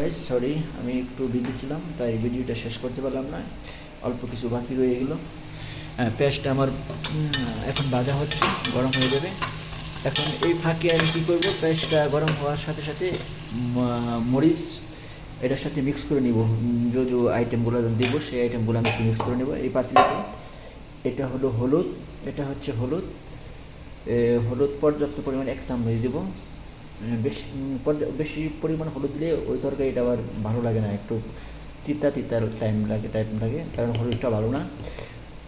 Guys, sorry আমি একটু busy ছিলাম, তাই ভিডিওটা শেষ করতে পারলাম না। অল্প কিছু বাকি রয়ে গেলো। পেঁয়াজটা আমার এখন ভাজা হচ্ছে, গরম হয়ে যাবে। এখন এই ফাঁকে আমি কী করবো, পেঁয়াজটা গরম হওয়ার সাথে সাথে মরিচ এটার সাথে মিক্স করে নিব। যে যে আইটেমগুলো দিব সেই আইটেমগুলো আমি একটু মিক্স করে নেব এই পাতিলেতে। এটা হলো হলুদ, এটা হচ্ছে হলুদ। হলুদ পর্যাপ্ত পরিমাণে 1 চামচ দেবো। বেশি পরিমাণ হলুদ দিলে ওই তরকারিটা আবার ভালো লাগে না, একটু তিতা তিতার টাইম লাগে, কারণ হলুদটা ভালো না।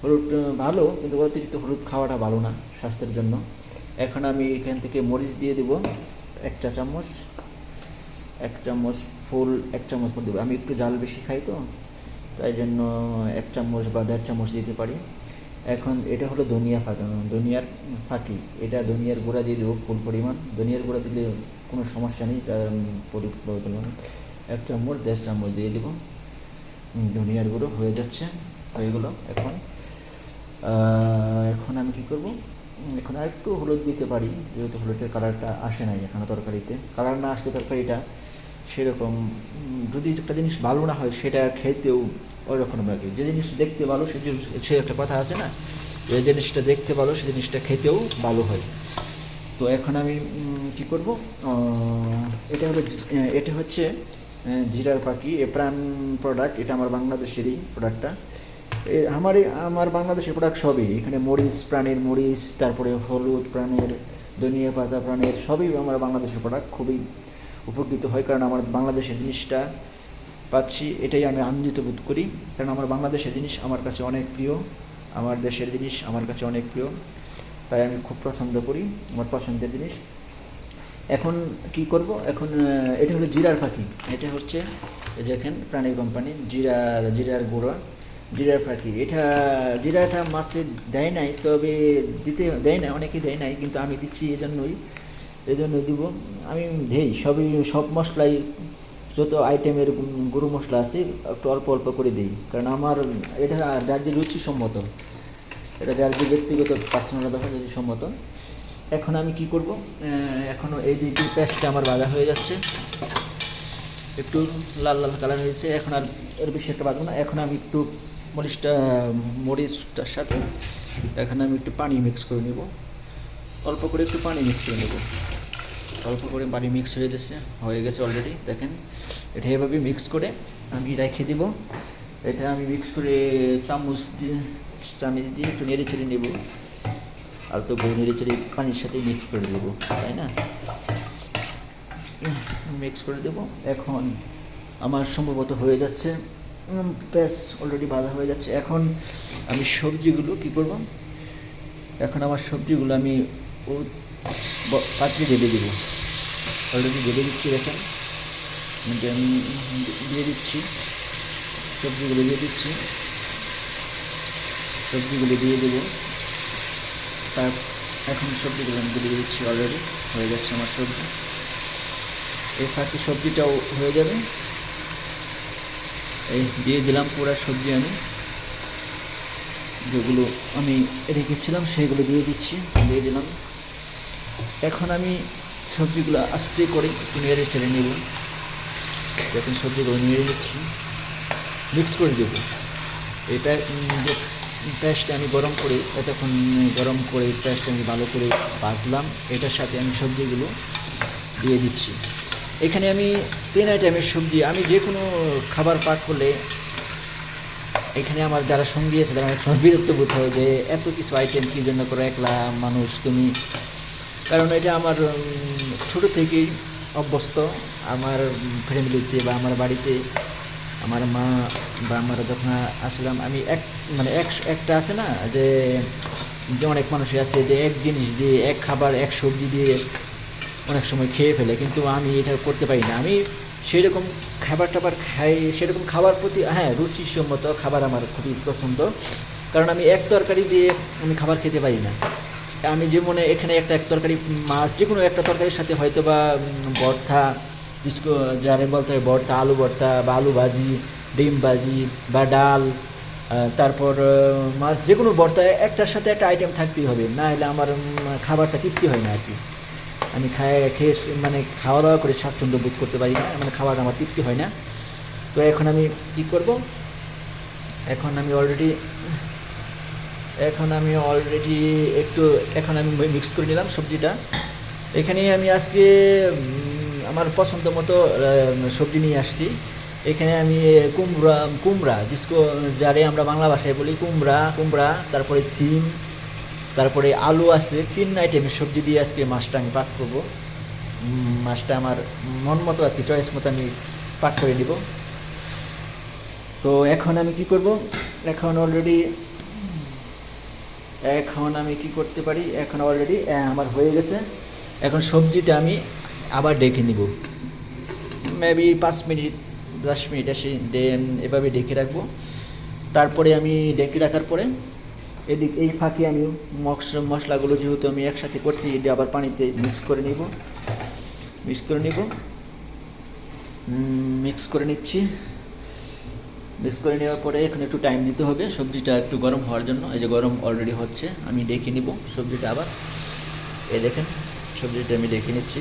হলুদ ভালো, কিন্তু অতিরিক্ত হলুদ খাওয়াটা ভালো না স্বাস্থ্যের জন্য। এখন আমি এখান থেকে মরিচ দিয়ে দেবো 1 চা চামচ, 1 চামচ ফুল 1 চামচ দেবো। আমি একটু ঝাল বেশি খাই তো, তাই জন্য 1 চামচ বা 1.5 চামচ দিতে পারি। এখন এটা হলো ধনিয়ার ফাঁকি। এটা ধনিয়ার গুঁড়া দিয়ে দেবো ফুল পরিমাণ। ধনিয়ার গুঁড়া দিলে কোনো সমস্যা নেই, পরিমাণ 1 চামচ 1.5 চামচ দিয়ে দেবো। ধনিয়ার গুঁড়ো হয়ে যাচ্ছে, হয়ে গেলো। এখন আমি কী করব, এখন আর একটু হলুদ দিতে পারি, যেহেতু হলুদের কালারটা আসে নাই এখনও তরকারিতে। কালার না আসলে তরকারিটা সেরকম, যদি একটা জিনিস ভালো না হয় সেটা খেতেও ওই রকম লাগে। যে জিনিস দেখতে ভালো সে একটা কথা আছে না, যে জিনিসটা দেখতে ভালো সে জিনিসটা খেতেও ভালো হয়। তো এখন আমি কী করব, এটা হচ্ছে জিরার পাখি, প্রাণ প্রোডাক্ট। এটা আমার বাংলাদেশেরই প্রোডাক্টটা। আমার বাংলাদেশের প্রোডাক্ট সবই, এখানে মরিচ প্রাণের মরিচ, তারপরে হলুদ প্রাণের, ধনিয়া পাতা প্রাণের, সবই আমার বাংলাদেশের প্রোডাক্ট। খুবই উপকৃত হয়, কারণ আমার বাংলাদেশের জিনিসটা পাচ্ছি, এটাই আমি আনন্দিত বোধ করি। কারণ আমার বাংলাদেশের জিনিস আমার কাছে অনেক প্রিয়, আমার দেশের জিনিস আমার কাছে অনেক প্রিয়, তাই আমি খুব পছন্দ করি, আমার পছন্দের জিনিস। এখন কি করব, এখন এটা হলো জিরার ফাঁকি। এটা হচ্ছে দেখেন প্রাণী কোম্পানি জিরার গুঁড়া, জিরার ফাঁকি। জিরাটা মাছে দেয় নাই, তবে দিতে দেয় না, অনেকেই দেয় নাই, কিন্তু আমি দিচ্ছি এই জন্যই দিব। আমি সব মশলাই, যত আইটেমের গুঁড়ো মশলা আছে একটু অল্প অল্প করে দিই, কারণ আমার এটা যার যে রুচিসম্মত, এটা যার যে ব্যক্তিগত পার্সোনাল ব্যাপার, রুচিসম্মত। এখন আমি কি করব, এখনও এই দিকে পেঁয়াজটা আমার ভাজা হয়ে যাচ্ছে, একটু লাল লাল কালার হয়েছে। এখন আর এর বেশি একটা ভাজবো না। এখন আমি একটু মরিচটার সাথে এখন আমি একটু পানি মিক্স করে নেব, অল্প করে একটু পানি মিক্স করে নেব। অল্প করে পানি মিক্স হয়ে গেছে অলরেডি। দেখেন এটা এভাবে মিক্স করে আমি রেখে দিব। এটা আমি মিক্স করে চামচ দিয়ে একটু নেড়ে চেড়ে নেব, আর তো নেড়ে চেড়ে পানির সাথে মিক্স করে দেবো, তাই না? মিক্স করে দেব। এখন আমার সম্ভবত হয়ে যাচ্ছে, পেঁয়াজ অলরেডি ভাজা হয়ে যাচ্ছে। এখন আমি সবজিগুলো কী করব, এখন আমার সবজিগুলো আমি পাত্রে ঢেলে দেবো। অলরেডি ঢেলে দিচ্ছি, দেখেন আমি দিয়ে দিচ্ছি, সবজিগুলো দিয়ে দিচ্ছি, সবজিগুলো দিয়ে দেবো। এখন সবজিগুলো আমি দিয়ে দিচ্ছি, অলরেডি হয়ে যাচ্ছে আমার সবজি। এই ফাঁকে সবজিটাও হয়ে যাবে। এই দিয়ে দিলাম পুরো সবজি, আমি যেগুলো আমি রেখেছিলাম সেগুলো দিয়ে দিলাম। এখন আমি সবজিগুলো আস্তে করে একটু নেড়ে চেড়ে নেব। যখন সবজিগুলো নেড়ে নিচ্ছি, মিক্স করে দেবো। এটা যে পেঁয়াজটা আমি গরম করে পেঁয়াজটা আমি ভালো করে ভাজলাম, এটার সাথে আমি সবজিগুলো দিয়ে দিচ্ছি। এখানে আমি 3 আইটেমের সবজি, আমি যে কোনো খাবার পাক করলে এখানে আমার যারা সঙ্গী আছে তারা অনেক সময় বিরক্ত বোধ হয় যে এত কিছু আইটেম কী জন্য করো, একলা মানুষ তুমি। কারণ এটা আমার ছোটো থেকেই অভ্যস্ত। আমার ফ্যামিলিতে বা আমার বাড়িতে আমার মা বা আমরা যখন আসলাম, আমি একটা আছে না যে অনেক মানুষই আছে যে এক জিনিস দিয়ে, এক খাবার, এক সবজি দিয়ে অনেক সময় খেয়ে ফেলে, কিন্তু আমি এটা করতে পারি না। আমি সেরকম খাবার খাই, সেরকম খাবার প্রতি রুচিসম্মত খাবার আমার খুবই পছন্দ, কারণ আমি এক তরকারি দিয়ে আমি খাবার খেতে পারি না। আমি যেমন এখানে এক তরকারি মাছ, যে কোনো একটা তরকারির সাথে হয়তো বা ভর্তা, যারে বলতে হয় ভর্তা, আলু ভর্তা বা আলু ভাজি, ডিম ভাজি বা ডাল, তারপর মাছ, যে কোনো ভর্তা একটার সাথে একটা আইটেম থাকতেই হবে, না হলে আমার খাবারটা তৃপ্তি হয় না আর কি। আমি মানে খাওয়া দাওয়া করে স্বাচ্ছন্দ্য বোধ করতে পারি না, মানে খাওয়াটা আমার তৃপ্তি হয় না। তো এখন আমি কী করব, এখন আমি অলরেডি একটু মিক্স করে নিলাম সবজিটা। এখানে আমি আজকে আমার পছন্দ মতো সবজি নিয়ে আসছি। এখানে আমি কুমড়া যারে আমরা বাংলা ভাষায় বলি কুমড়া, তারপরে সিম, তারপরে আলু আছে, 3 আইটেমের সবজি দিয়ে আজকে মাছটা আমি পাক করব। মাছটা আমার মন মতো আর কি, চয়েস মতো আমি পাক করে নিব। তো এখন আমি কি করব, এখন আমি কি করতে পারি, এখন অলরেডি আমার হয়ে গেছে। এখন সবজিটা আমি আবার ডেকে নিব, মেবি 5 মিনিট 10 মিনিট এভাবে ডেকে রাখবো। তারপরে আমি ডেকে রাখার পরে এই ফাঁকে আমি মশলাগুলো যেহেতু আমি একসাথে করছি, এটা আবার পানিতে মিক্স করে নিচ্ছি। মিক্স করে নেওয়ার পরে এখন একটু টাইম দিতে হবে সবজিটা একটু গরম হওয়ার জন্য। এই যে গরম অলরেডি হচ্ছে, আমি ডেকে নিব সবজিটা আবার। এই দেখেন সবজিটা আমি ডেকে নিচ্ছি।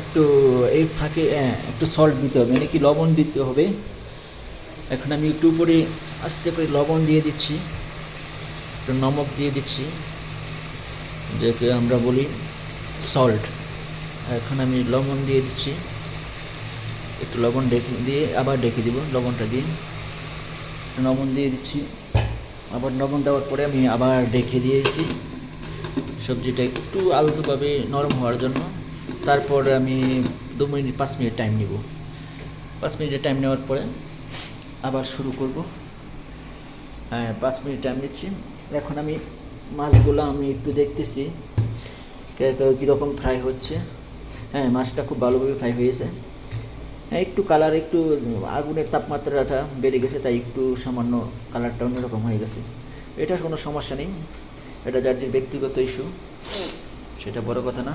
একটু এই ফাঁকে একটু সল্ট দিতে হবে, মানে কি লবণ দিতে হবে। এখন আমি একটু উপরে আস্তে করে লবণ দিয়ে দিচ্ছি, একটু নমক দিয়ে দিচ্ছি, যেটাকে আমরা বলি সল্ট। এখন আমি লবণ দিয়ে দিচ্ছি, একটু লবণ দিয়ে আবার ডেকে দিব। লবণটা দিয়ে লবণ দিয়ে দিচ্ছি, আবার লবণ দেওয়ার পরে আমি আবার ডেকে দিয়েছি সবজিটা একটু আলতোভাবে নরম হওয়ার জন্য। তারপর আমি 5 মিনিট টাইম নিব। 5 মিনিটের টাইম নেওয়ার পরে আবার শুরু করব। 5 মিনিট টাইম নিচ্ছি। এখন আমি মাছগুলো আমি একটু দেখতেছি কীরকম ফ্রাই হচ্ছে। মাছটা খুব ভালোভাবে ফ্রাই হয়েছে। একটু কালার, একটু আগুনের তাপমাত্রাটা বেড়ে গেছে, তাই একটু সামান্য কালারটা অন্যরকম হয়ে গেছে। এটা কোনো সমস্যা নেই, এটা যার যে ব্যক্তিগত ইস্যু, সেটা বড় কথা না।